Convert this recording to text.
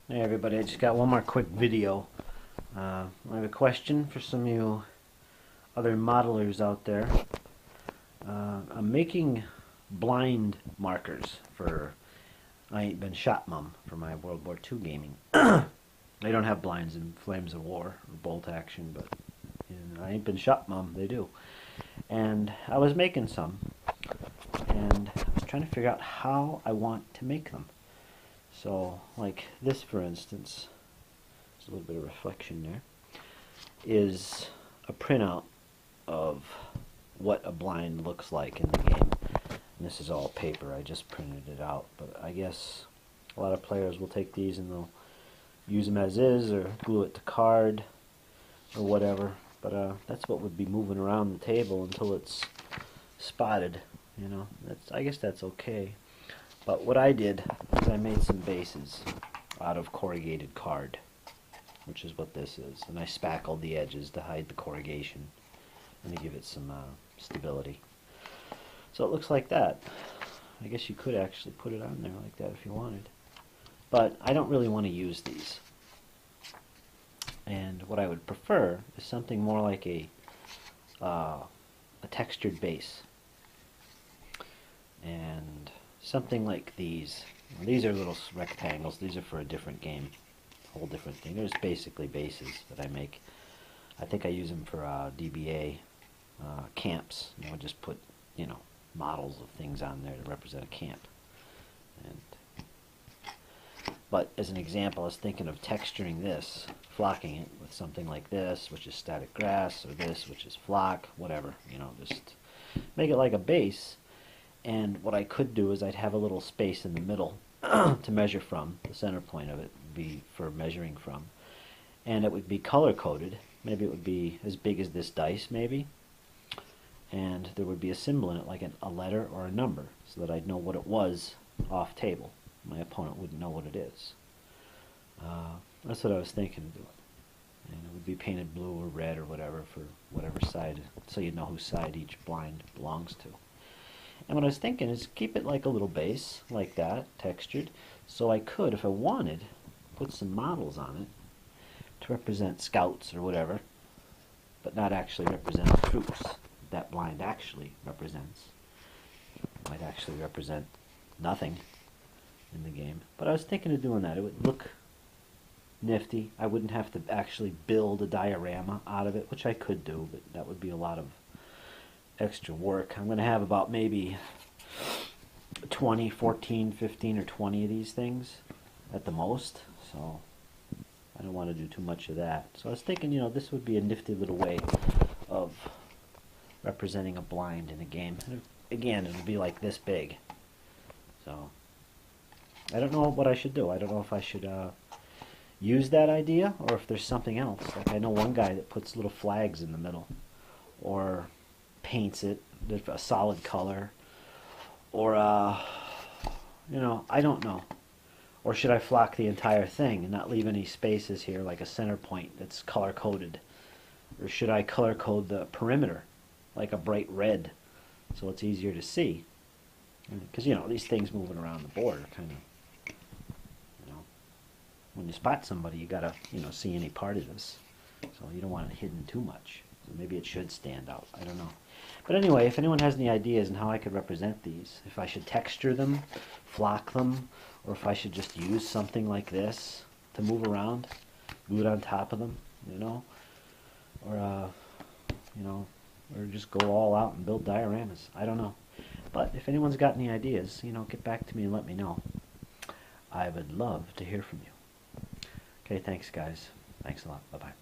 Hey everybody, I just got one more quick video. I have a question for some of you other modelers out there. I'm making blind markers for I Ain't Been Shot Mum for my World War II gaming. They don't have blinds in Flames of War or Bolt Action, but in I Ain't Been Shot Mum they do. And I was making some, and I was trying to figure out how I want to make them. So, like this, for instance, there's a little bit of reflection there, is a printout of what a blind looks like in the game. And this is all paper, I just printed it out, but I guess a lot of players will take these and they'll use them as is, or glue it to card, or whatever. But that's what would be moving around the table until it's spotted, you know. I guess that's okay. But what I did is I made some bases out of corrugated card, which is what this is, and I spackled the edges to hide the corrugation and to give it some stability. So it looks like that. I guess you could actually put it on there like that if you wanted. But I don't really want to use these. And what I would prefer is something more like a textured base. And something like these. These are little rectangles. These are for a different game. A whole different thing. There's basically bases that I make. I think I use them for DBA camps. You know, just put, you know, models of things on there to represent a camp. But as an example, I was thinking of texturing this, flocking it with something like this, which is static grass, or this, which is flock, whatever. You know, just make it like a base. And what I could do is I'd have a little space in the middle to measure from. The center point of it would be for measuring from. And it would be color-coded. Maybe it would be as big as this dice, maybe. And there would be a symbol in it, like a letter or a number, so that I'd know what it was off table. My opponent wouldn't know what it is. That's what I was thinking of doing. And it would be painted blue or red or whatever for whatever side, so you'd know whose side each blind belongs to. And what I was thinking is keep it like a little base, like that, textured, so I could, if I wanted, put some models on it to represent scouts or whatever, but not actually represent the troops that blind actually represents. It might actually represent nothing in the game. But I was thinking of doing that. It would look nifty. I wouldn't have to actually build a diorama out of it, which I could do, but that would be a lot of extra work. I'm going to have about maybe 20, 14, 15, or 20 of these things at the most, so I don't want to do too much of that. So I was thinking, you know, this would be a nifty little way of representing a blind in a game. And again, it would be like this big. So I don't know what I should do. I don't know if I should use that idea or if there's something else. Like I know one guy that puts little flags in the middle, or paints it a solid color, or you know, I don't know. Or should I flock the entire thing and not leave any spaces here, like a center point that's color coded? Or should I color code the perimeter like a bright red so it's easier to see? Because, you know, these things moving around the board are kind of, you know, when you spot somebody, you gotta, you know, see any part of this. So you don't want it hidden too much. So maybe it should stand out. I don't know. But anyway, if anyone has any ideas on how I could represent these, if I should texture them, flock them, or if I should just use something like this to move around, glue it on top of them, you know, or you know, or just go all out and build dioramas. I don't know. But if anyone's got any ideas, you know, get back to me and let me know. I would love to hear from you. Okay, thanks guys. Thanks a lot. Bye-bye.